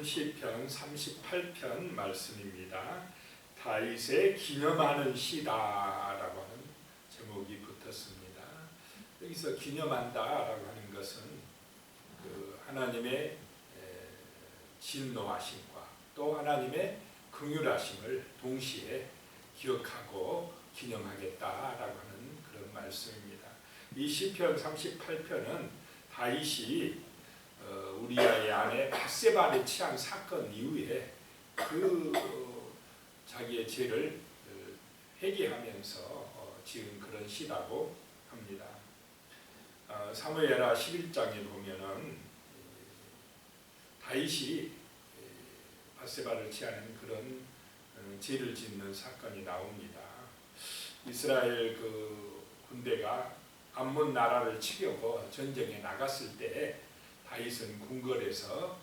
시편 38편 말씀입니다. 다윗의 기념하는 시다라고 하는 제목이 붙었습니다. 여기서 기념한다라고 하는 것은 그 하나님의 진노하심과 또 하나님의 긍휼하심을 동시에 기억하고 기념하겠다라고 하는 그런 말씀입니다. 이 시편 38편은 다윗이 우리아의 아내 밧세바를 취한 사건 이후에 자기의 죄를 회개하면서 지은 그런 시라고 합니다. 사무엘하 11장에 보면은 다윗이 밧세바를 취하는 그런 죄를 짓는 사건이 나옵니다. 이스라엘 그 군대가 암몬 나라를 치려고 전쟁에 나갔을 때 다윗은 궁궐에서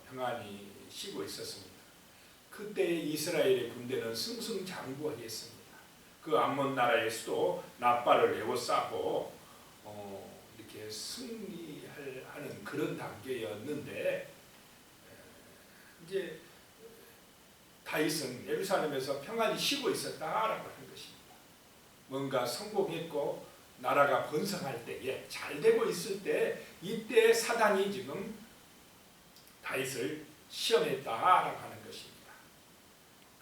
평안히 쉬고 있었습니다. 그때 이스라엘의 군대는 승승장구하였습니다. 그 암몬 나라의 수도 납바를 에워싸고 이렇게 승리하는 그런 단계였는데 이제 다윗은 예루살렘에서 평안히 쉬고 있었다라고 하는 것입니다. 뭔가 성공했고 나라가 번성할 때에 잘 되고 있을 때 이때 사단이 지금 다윗을 시험했다라고 하는 것입니다.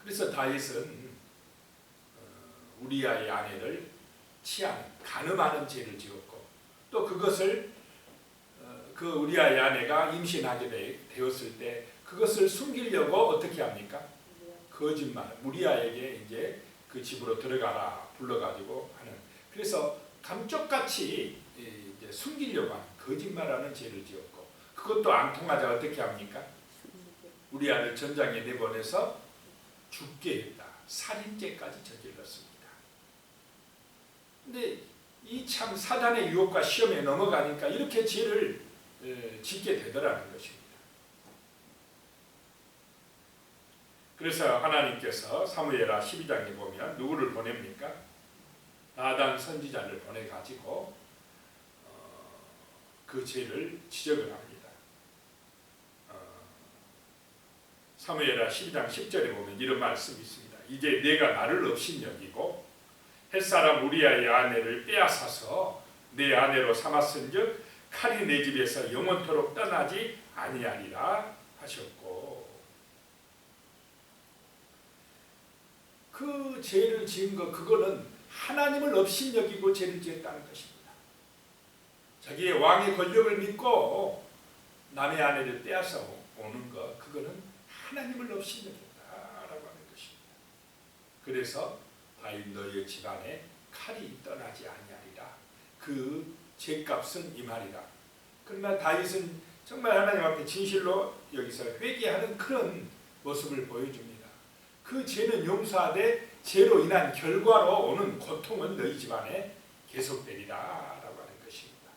그래서 다윗은 우리아의 아내를 취하는 간음하는 죄를 지었고 또 그것을 그 우리아의 아내가 임신하게 되었을 때 그것을 숨기려고 어떻게 합니까? 거짓말. 우리아에게 이제 그 집으로 들어가라 불러가지고 하는. 그래서 감쪽같이 이제 숨기려고 하는 거짓말하는 죄를 지었고 그것도 안 통하자 어떻게 합니까? 우리 아들 전장에 내보내서 죽게 했다. 살인죄까지 저질렀습니다. 근데 이 참 사단의 유혹과 시험에 넘어가니까 이렇게 죄를 짓게 되더라는 것입니다. 그래서 하나님께서 사무엘하 12장에 보면 누구를 보냅니까? 나단 선지자를 보내가지고 그 죄를 지적을 합니다. 사무엘하 12장 10절에 보면 이런 말씀이 있습니다. 이제 내가 나를 업신여기고 햇사람 우리아의 아내를 빼앗아서 내 아내로 삼았은즉 칼이 내 집에서 영원토록 떠나지 아니하리라 하셨고 그 죄를 지은 거 그거는 하나님을 업신여기고 죄를 지었다는 것입니다. 자기의 왕의 권력을 믿고 남의 아내를 빼앗아 오는 것 그거는 하나님을 업신여겼다라고 하는 것입니다. 그래서 다윗 너희의 집안에 칼이 떠나지 아니하리라. 그 죄값은 이 말이다. 그러나 다윗은 정말 하나님 앞에 진실로 여기서 회개하는 그런 모습을 보여줍니다. 그 죄는 용서하되 죄로 인한 결과로 오는 고통은 너희 집안에 계속되리라 라고 하는 것입니다.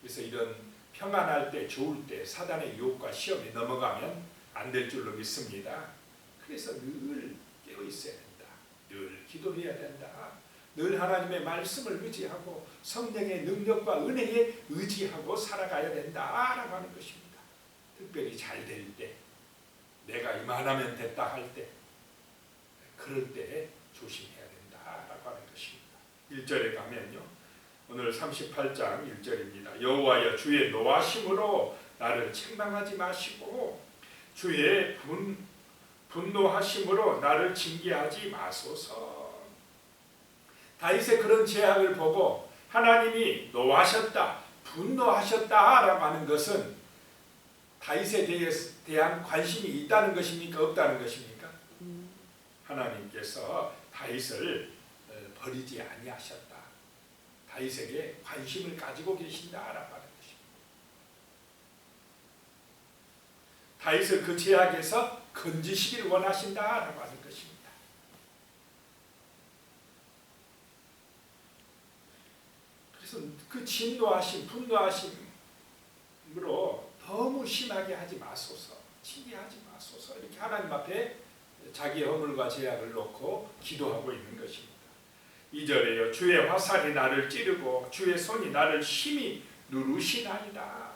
그래서 이런 평안할 때 좋을 때 사단의 유혹과 시험에 넘어가면 안 될 줄로 믿습니다. 그래서 늘 깨어 있어야 된다. 늘 기도해야 된다. 늘 하나님의 말씀을 의지하고 성령의 능력과 은혜에 의지하고 살아가야 된다라고 하는 것입니다. 특별히 잘 될 때 내가 이만하면 됐다 할 때 그럴 때 조심해야 된다라고 하는 것입니다. 1절에 가면요. 오늘 38장 1절입니다. 여호와여 주의 노하심으로 나를 책망하지 마시고 주의 분노하심으로 나를 징계하지 마소서. 다윗의 그런 죄악을 보고 하나님이 노하셨다, 분노하셨다라고 하는 것은 다윗에 대한 관심이 있다는 것입니까? 없다는 것입니까? 하나님께서 다윗을 버리지 아니하셨다. 다윗에게 관심을 가지고 계신다라고 하는 것입니다. 다윗을 그 죄악에서 건지시길 원하신다라고 하는 것입니다. 그래서 그 진노하심, 분노하심으로 너무 심하게 하지 마소서, 징계하지 마소서 이렇게 하나님 앞에 자기의 허물과 죄악을 놓고 기도하고 있는 것입니다. 2절에요. 주의 화살이 나를 찌르고 주의 손이 나를 심히 누르시나이다.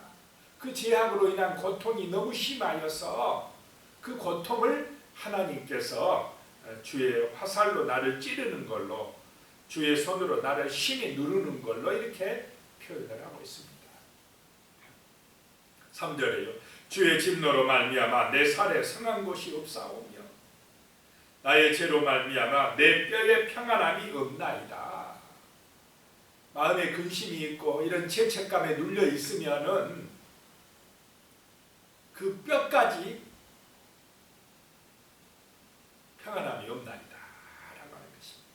그 죄악으로 인한 고통이 너무 심하여서 그 고통을 하나님께서 주의 화살로 나를 찌르는 걸로, 주의 손으로 나를 심히 누르는 걸로 이렇게 표현을 하고 있습니다. 3절에요. 주의 진노로 말미암아 내 살에 성한 곳이 없사오며 나의 죄로 말미암아 내 뼈에 평안함이 없나이다. 마음에 근심이 있고 이런 죄책감에 눌려 있으면은 그 뼈까지 평안함이 없나이다 라고 하는 것입니다.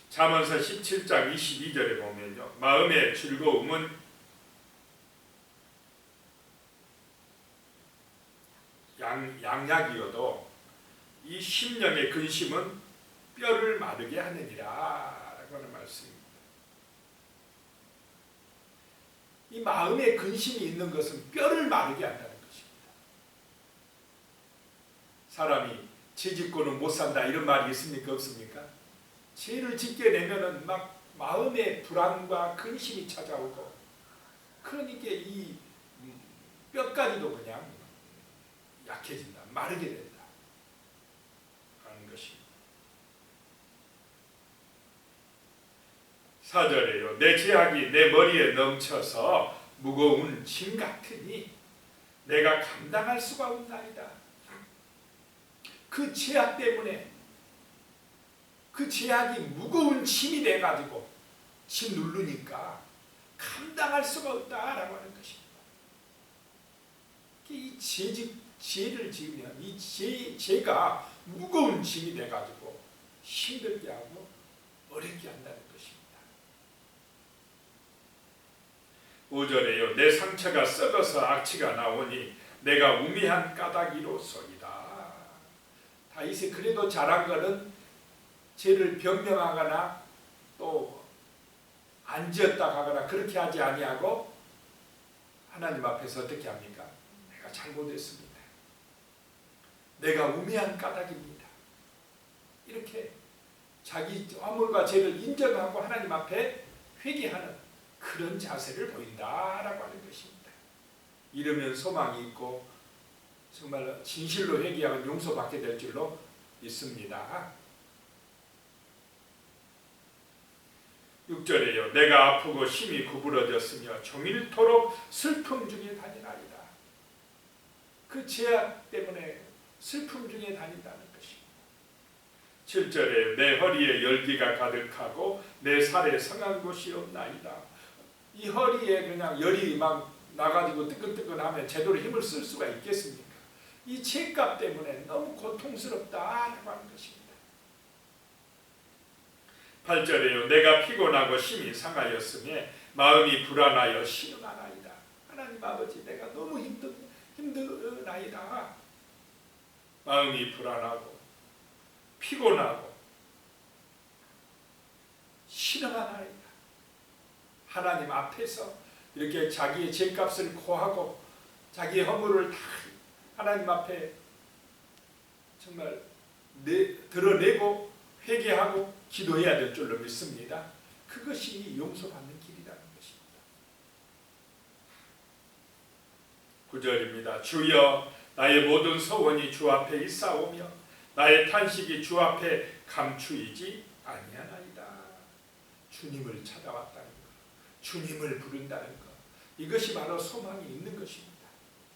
잠언서 17장 22절에 보면요, 마음의 즐거움은 양약이어도 이 심령의 근심은 뼈를 마르게 하느니라 라고 하는 말씀입니다. 이 마음에 근심이 있는 것은 뼈를 마르게 한다는 것입니다. 사람이 죄 짓고는 못 산다 이런 말이 있습니까? 없습니까? 죄를 짓게 되면은 막 마음의 불안과 근심이 찾아오고, 그러니까 이 뼈까지도 그냥 약해진다, 마르게 된다 하는 것입니다. 4절에요. 내 죄악이 내 머리에 넘쳐서 무거운 짐 같으니 내가 감당할 수가 없나이다. 그 죄악 때문에 그 죄악이 무거운 짐이 돼가지고 짐 누르니까 감당할 수가 없다라고 하는 것입니다. 이 죄를 지으면 이 죄가 무거운 짐이 돼가지고 힘들게 하고 어렵게 한다는 것입니다. 5절에요. 내 상처가 썩어서 악취가 나오니 내가 우미한 까닭이로소이다. 다윗이 그래도 잘한 것은 죄를 변명하거나 또 안 지었다 하거나 그렇게 하지 아니하고 하나님 앞에서 어떻게 합니까? 내가 잘못했습니다. 내가 우매한 까닭입니다. 이렇게 자기 허물과 죄를 인정하고 하나님 앞에 회개하는 그런 자세를 보인다라고 하는 것입니다. 이러면 소망이 있고 정말 진실로 회개하면 용서받게 될 줄로 믿습니다. 6절에요. 내가 아프고 심히 구부러졌으며 종일토록 슬픔 중에 다니나이다. 그 죄악 때문에 슬픔 중에 다닌다는 것입니다. 7절에 내 허리에 열기가 가득하고 내 살에 성한 곳이 없나이다. 이 허리에 그냥 열이 막 나가지고 뜨끈뜨끈하면 제대로 힘을 쓸 수가 있겠습니까? 이 죄값 때문에 너무 고통스럽다라고 하는 것입니다. 8절에요. 내가 피곤하고 심히 상하였으며 마음이 불안하여 신음하나이다. 하나님 아버지, 내가 너무 힘드나이다. 마음이 불안하고 피곤하고 신음하나이다. 하나님 앞에서 이렇게 자기의 죄값을 고하고 자기의 허물을 다 하나님 앞에 정말 드러내고 회개하고 기도해야 될 줄로 믿습니다. 그것이 용서받는 길이라는 것입니다. 9절입니다. 주여, 나의 모든 소원이 주 앞에 있사오며 나의 탄식이 주 앞에 감추이지 아니하나이다. 주님을 찾아왔다는 것, 주님을 부른다는 것, 이것이 바로 소망이 있는 것입니다.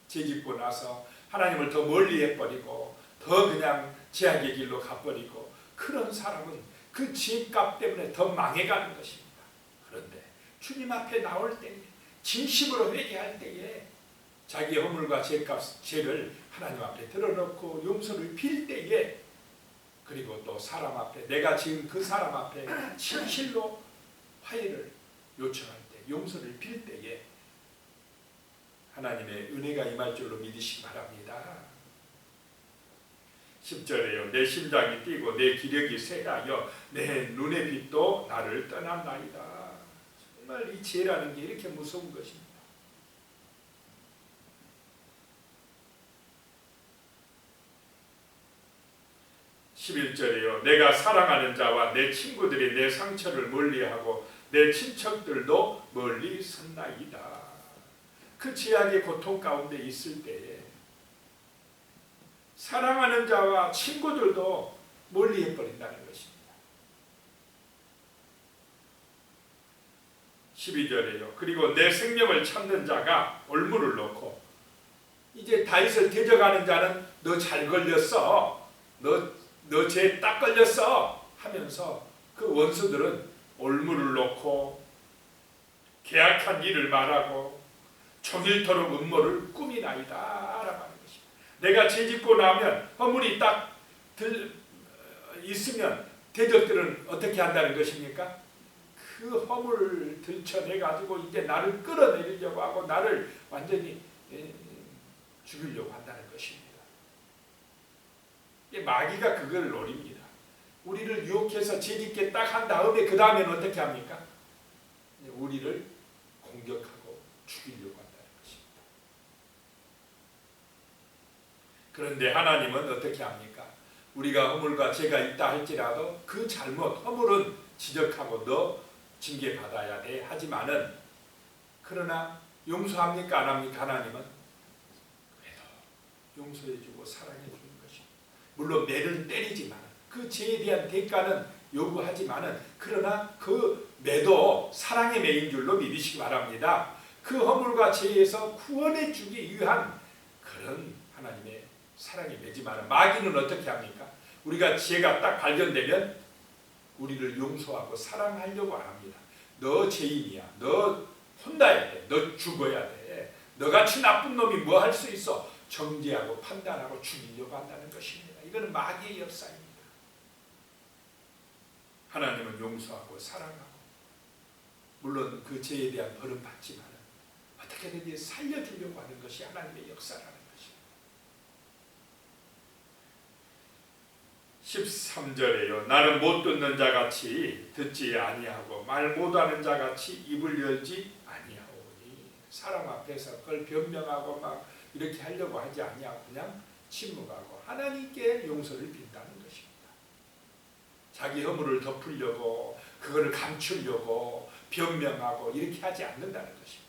죄짓고 나서 하나님을 더 멀리 해버리고 더 그냥 죄악의 길로 가버리고, 그런 사람은 그 죄값 때문에 더 망해가는 것입니다. 그런데 주님 앞에 나올 때에, 진심으로 회개할 때에 자기 허물과 죄를 하나님 앞에 드러놓고 용서를 빌 때에, 그리고 또 사람 앞에, 내가 지은 그 사람 앞에 진실로 화해를 요청할 때, 용서를 빌 때에 하나님의 은혜가 임할 줄로 믿으시기 바랍니다. 10절에요. 내 심장이 뛰고 내 기력이 쇠하여 내 눈의 빛도 나를 떠났나이다. 정말 이 죄라는 게 이렇게 무서운 것입니다. 11절에요. 내가 사랑하는 자와 내 친구들이 내 상처를 멀리하고 내 친척들도 멀리 섰나이다. 그 죄악의 고통 가운데 있을 때에 사랑하는 자와 친구들도 멀리 해버린다는 것입니다. 12절에요. 그리고 내 생명을 찾는 자가 올무를 놓고, 이제 다윗을 대적하는 자는 너 잘 걸렸어, 너 죄 딱 걸렸어 하면서 그 원수들은 올무를 놓고 계약한 일을 말하고 종일토록 음모를 꾸미나이다 라고 하는 것입니다. 내가 죄짓고 나면 허물이 딱 있으면 대적들은 어떻게 한다는 것입니까? 그 허물을 들춰내가지고 이제 나를 끌어내리려고 하고 나를 완전히 죽이려고 한다는 것입니다. 마귀가 그걸 노립니다. 우리를 유혹해서 죄짓게 딱 한 다음에 그 다음에는 어떻게 합니까? 우리를 공격하고 죽이려고 한다는 것입니다. 그런데 하나님은 어떻게 합니까? 우리가 허물과 죄가 있다 할지라도 그 잘못, 허물은 지적하고 너 징계받아야 돼 하지만은, 그러나 용서합니까 안 합니까? 하나님은 그래도 용서해주고 사랑해주는 것입니다. 물론 매를 때리지만 그 죄에 대한 대가는 요구하지만은, 그러나 그 매도 사랑의 매인 줄로 믿으시기 바랍니다. 그 허물과 죄에서 구원해 주기 위한 그런 하나님의 사랑의 매지만은, 마귀는 어떻게 합니까? 우리가 죄가 딱 발견되면 우리를 용서하고 사랑하려고 안 합니다. 너 죄인이야, 너 혼나야 돼, 너 죽어야 돼, 너같이 나쁜 놈이 뭐 할 수 있어, 정죄하고 판단하고 죽이려고 한다는 것입니다. 이거는 마귀의 역사입니다. 하나님은 용서하고 사랑하고, 물론 그 죄에 대한 벌은 받지만 어떻게든지 살려주려고 하는 것이 하나님의 역사라는 것입니다. 13절에요. 나는 못 듣는 자같이 듣지 아니하고 말 못하는 자같이 입을 열지 아니하오니, 사람 앞에서 그걸 변명하고 막 이렇게 하려고 하지 아니하고 그냥 침묵하고 하나님께 용서를 빈다는 것입니다. 자기 허물을 덮으려고, 그거를 감추려고 변명하고 이렇게 하지 않는다는 것입니다.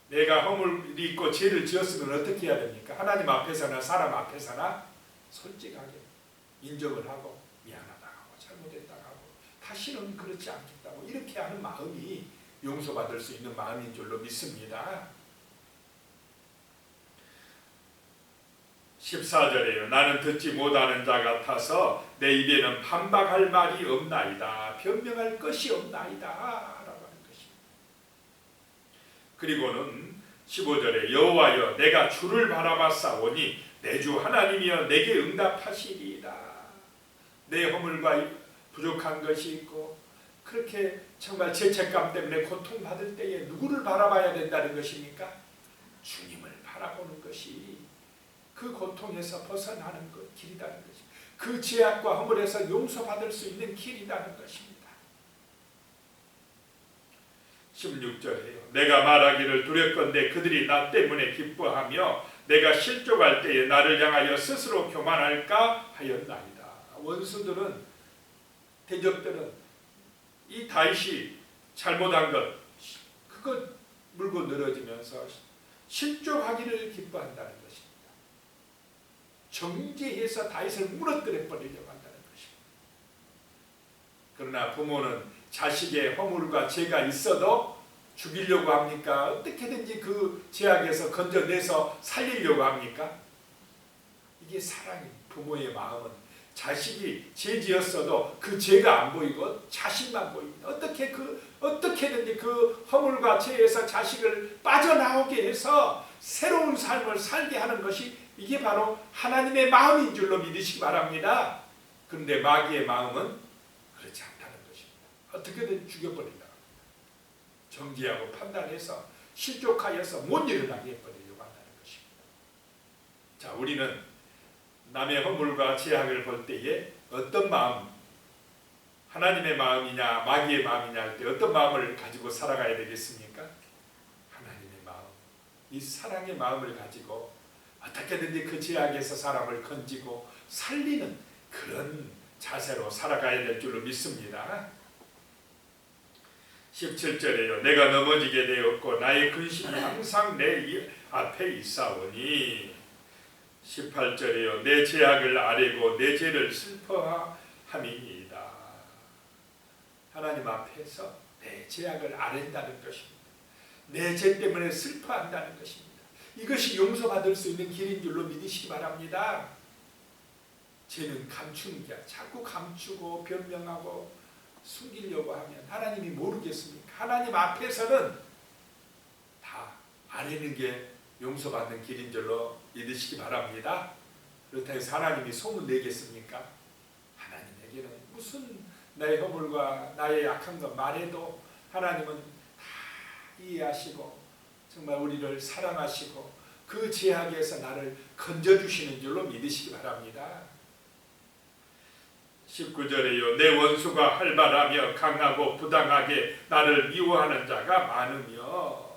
내가 허물이 있고 죄를 지었으면 어떻게 해야 됩니까? 하나님 앞에서나 사람 앞에서나 솔직하게 인정을 하고 미안하다 하고 잘못했다 하고 다시는 그렇지 않겠다고 이렇게 하는 마음이 용서받을 수 있는 마음인 줄로 믿습니다. 14절에요. 나는 듣지 못하는 자 같아서 내 입에는 반박할 말이 없나이다. 변명할 것이 없나이다 라고 하는 것입니다. 그리고는 15절에 여호와여 내가 주를 바라봤사오니 내 주 하나님이여 내게 응답하시리이다. 내 허물과 부족한 것이 있고 그렇게 정말 죄책감 때문에 고통받을 때에 누구를 바라봐야 된다는 것입니까? 주님을 바라보는 것이 그 고통에서 벗어나는 것, 길이라는 것입니다. 그 죄악과 허물에서 용서받을 수 있는 길이라는 것입니다. 16절에요. 내가 말하기를 두렵건대 그들이 나 때문에 기뻐하며 내가 실족할 때에 나를 향하여 스스로 교만할까 하였나이다. 원수들은, 대적들은 이 다윗이 잘못한 것, 그것 물고 늘어지면서 실족하기를 기뻐한다는 것입니다. 정죄해서 다윗을 무너뜨려 버리려고 한다는 것입니다. 그러나 부모는 자식의 허물과 죄가 있어도 죽이려고 합니까? 어떻게든지 그 죄악에서 건져내서 살리려고 합니까? 이게 사랑입니다. 부모의 마음은 자식이 죄 지었어도 그 죄가 안 보이고 자식만 보입니다. 어떻게든지 그 허물과 죄에서 자식을 빠져나오게 해서 새로운 삶을 살게 하는 것이 이게 바로 하나님의 마음인 줄로 믿으시기 바랍니다. 그런데 마귀의 마음은 그렇지 않다는 것입니다. 어떻게든 죽여버린다. 정죄하고 판단해서 실족하여서 못 일어나게 해버리려고 한다는 것입니다. 자, 우리는 남의 허물과 죄악을 볼 때에 어떤 마음, 하나님의 마음이냐 마귀의 마음이냐 할 때 어떤 마음을 가지고 살아가야 되겠습니까? 하나님의 마음, 이 사랑의 마음을 가지고 어떻게든지 그 죄악에서 사람을 건지고 살리는 그런 자세로 살아가야 될 줄로 믿습니다. 17절에요. 내가 넘어지게 되었고 나의 근심이 항상 내 앞에 있사오니. 18절에요. 내 죄악을 아뢰고 내 죄를 슬퍼함이니이다. 하나님 앞에서 내 죄악을 아랜다는 것입니다. 내 죄 때문에 슬퍼한다는 것입니다. 이것이 용서받을 수 있는 길인 줄로 믿으시기 바랍니다. 죄는 감추는 게 자꾸 감추고 변명하고 숨기려고 하면 하나님이 모르겠습니까? 하나님 앞에서는 다 아뢰는 게 용서받는 길인 줄로 믿으시기 바랍니다. 그렇다고 해서 하나님이 소문 내겠습니까? 하나님에게는 무슨 나의 허물과 나의 약한 것 말해도 하나님은 다 이해하시고 정말 우리를 사랑하시고 그 죄악에서 나를 건져주시는 줄로 믿으시기 바랍니다. 19절에요. 내 원수가 활발하며 강하고 부당하게 나를 미워하는 자가 많으며.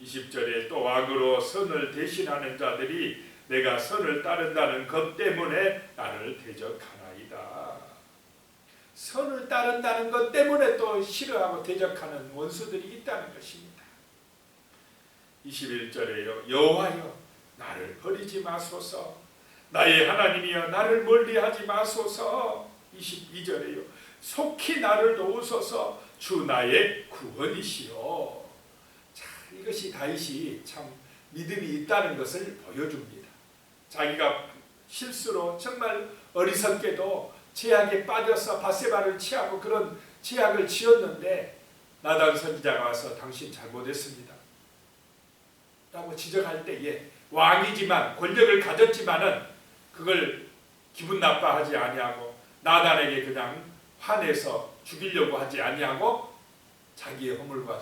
20절에 또 악으로 선을 대신하는 자들이 내가 선을 따른다는 것 때문에 나를 대적하나이다. 선을 따른다는 것 때문에 또 싫어하고 대적하는 원수들이 있다는 것입니다. 21절에요. 여호와여 나를 버리지 마소서. 나의 하나님이여 나를 멀리하지 마소서. 22절에요. 속히 나를 도우소서. 주 나의 구원이시여. 자, 이것이 다윗이 참 믿음이 있다는 것을 보여줍니다. 자기가 실수로 정말 어리석게도 죄악에 빠져서 밧세바를 취하고 그런 죄악을 지었는데 나단 선지자가 와서 당신 잘못했습니다 라고 지적할 때에 왕이지만 권력을 가졌지만은 그걸 기분 나빠하지 아니하고 나단에게 그냥 화내서 죽이려고 하지 아니하고 자기의 허물과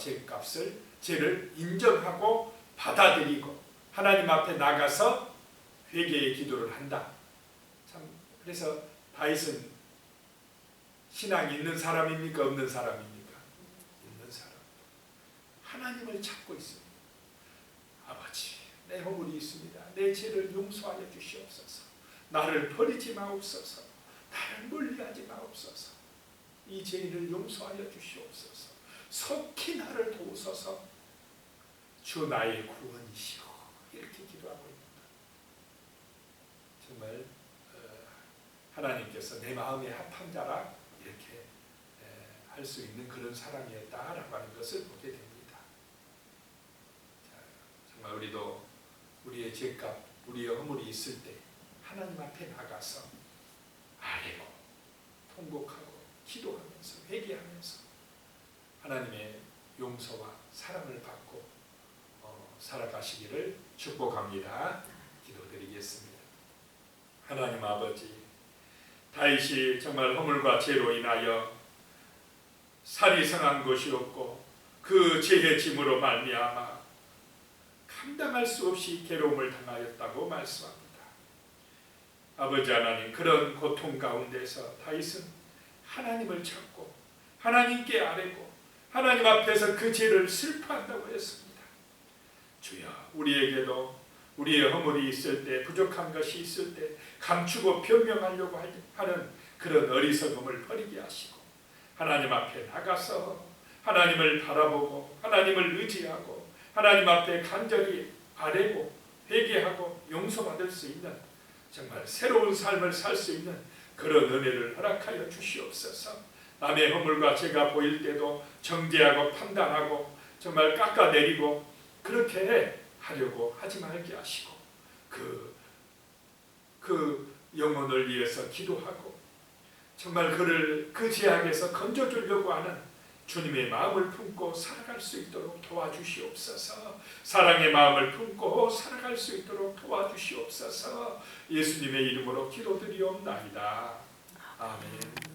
죄를 인정하고 받아들이고 하나님 앞에 나가서 회개의 기도를 한다. 참 그래서 다윗은 신앙이 있는 사람입니까? 없는 사람입니까? 있는 사람. 하나님을 찾고 있습니다. 아버지, 내 허물이 있습니다. 내 죄를 용서하여 주시옵소서. 나를 버리지 마옵소서. 나를 멀리하지 마옵소서. 이 죄를 용서하여 주시옵소서. 속히 나를 도우소서. 주 나의 구원이시오. 이렇게 기도하고 있습니다. 정말 하나님께서 내 마음에 합한 자라 이렇게 할 수 있는 그런 사람이었다라고 하는 것을 보게 됩니다. 자, 정말 우리도 우리의 죄값, 우리의 허물이 있을 때 하나님 앞에 나가서 아뢰고 통곡하고 기도하면서 회개하면서 하나님의 용서와 사랑을 받고 살아가시기를 축복합니다. 기도드리겠습니다. 하나님 아버지, 다윗이 정말 허물과 죄로 인하여 살이 상한 것이 없고 그 죄의 짐으로 말미암아 감당할 수 없이 괴로움을 당하였다고 말씀합니다. 아버지 하나님, 그런 고통 가운데서 다윗은 하나님을 찾고 하나님께 아뢰고 하나님 앞에서 그 죄를 슬퍼한다고 했습니다. 주여, 우리에게도 우리의 허물이 있을 때, 부족한 것이 있을 때 감추고 변명하려고 하는 그런 어리석음을 버리게 하시고 하나님 앞에 나가서 하나님을 바라보고 하나님을 의지하고 하나님 앞에 간절히 아뢰고 회개하고 용서받을 수 있는 정말 새로운 삶을 살 수 있는 그런 은혜를 허락하여 주시옵소서. 남의 허물과 죄가 보일 때도 정죄하고 판단하고 정말 깎아내리고 그렇게 하려고 하지 말게 하시고 그 영혼을 위해서 기도하고 정말 그를 그 죄악에서 건져주려고 하는 주님의 마음을 품고 살아갈 수 있도록 도와주시옵소서. 사랑의 마음을 품고 살아갈 수 있도록 도와주시옵소서. 예수님의 이름으로 기도드리옵나이다. 아멘.